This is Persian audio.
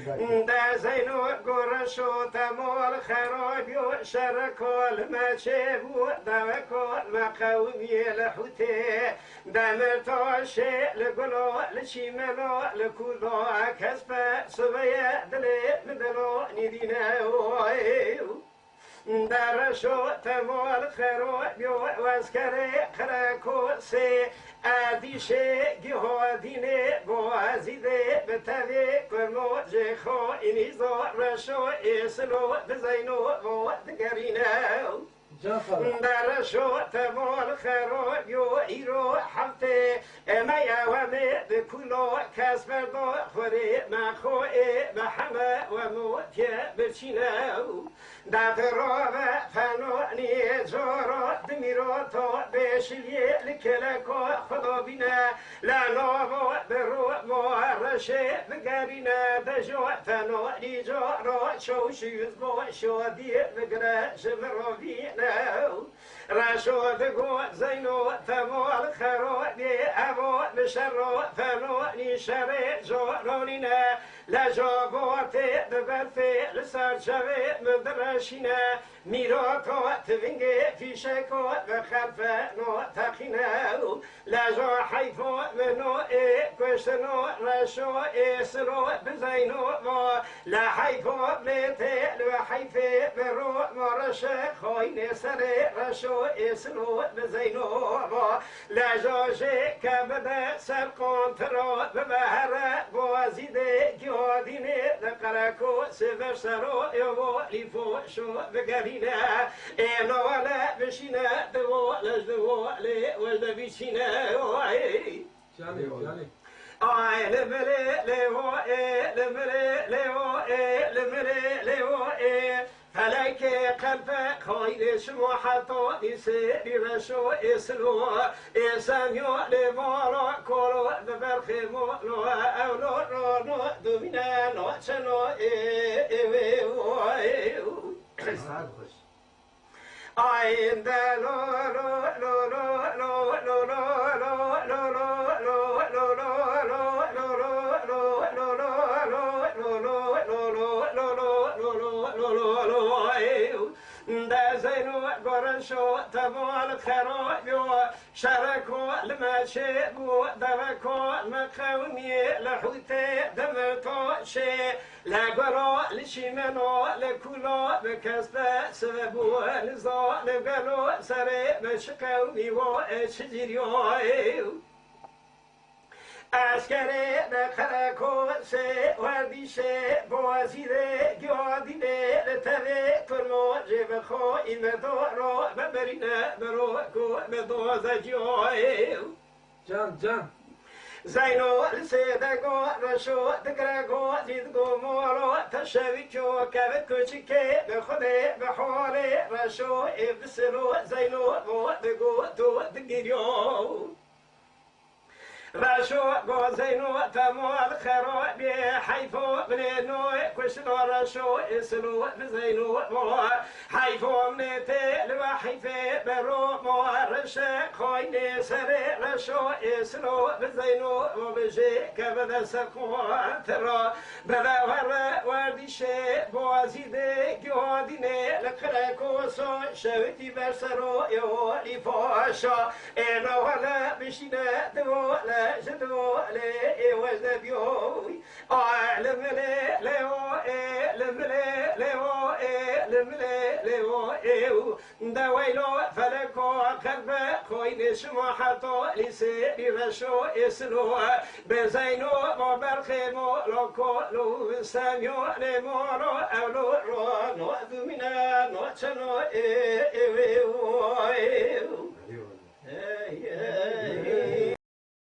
دا زينو قرشو تمول خراب شركول ما شبو دوكول ما قومي لحوتي دمرتو شيء لقلو لشيملو لكولو كسبة سبيا دلي مدلو ندينا درشو تمول خرو بيو واسكري خراكو سي اديشي جهو ديني بوازيدي بتاوي كرمو جيخو انيزو رشو اسلو بزينو بو دقريناو درشو تمول خرو بيو ايرو حمتي ما يوامي بكلو كاسبردو خوري ما خوئي محمد وموتيا برشيناو دادروبا فانوني جورو دميرو تو بشلي لكلكو خدو بنا لا نوبو برو مورشي بقارينا دجو فانوني جورو شو شيزبو شو دي بقرا شمرو بينا راشو دقو زينو ثمو الخرو دي أبو بشرو فانوني شري جورونينا لا جوبوتي دبرتي لسار شوي مدرشينا ميروتو تفنجي في شكو بخلفة نو تخيناو لا جو حيفو منو إيه كوشنو رشو إسرو بزينو مو لا حيفو بليتي لو حيفي برو مرشة خوين سري رشو إسرو بزينو مو لا جو جي كبدا سرقون ترو ببهرة بوزيدي جوديني ذكركو سبشرو يوو ليفو شو بقرينا إنو ولا بشينا دو لجدو لي ولد بيشينا جالي جالي آي لملي ليو إيه لملي ليو إيه لملي ليو إيه فلك قلبك خير شمو حطو يسير رشو اسلو اساميو لمورو كولو ببرخي مولو اولو رونو دومينا نو شنو اي دا لو لو لو لو لو لو لو لو شو تبول خروجو شاركو لما شيبو دبكو مقاومي لحوتي دمتو شي لقرو لشيمنو لكولو بكسبة سببو نزو نقلو سري مشقاومي وشجريو عسكري بخركو سي ورديشي بوازيري جوديني لتبي كرمو جيب خو إمدو رو ببرينا بروكو بدو زجيو جان زينو لسيدكو رشو دقرقو زيدكو مورو تشاويكو كابكوشيكي بخدي بحوري رشو إبسلو زينو مو دقو تو دقيريو راشو غوزينو تمو الخيرو بحيفو منينو كشنو راشو اسلو بزينو مو حيفو منيتي لوحيفي برو مو رشا خويني سري راشو اسلو بزينو وبجي كبدا سكو ترى بدا ورا ورديشي بوازيدي جوديني لقراكو سو شوتي برسرو يولي فاشا انا ولا بشينا دولا جدو لي وجد بيوي اعلم لي ليو اعلم لي ليو اعلم لي ليو دويلو فلكو قلب خوين شمحتو لسيري رشو اسلو بزينو مبرخيمو لوكو لو ساميو لمورو اولو رو نوذ منا نوشنو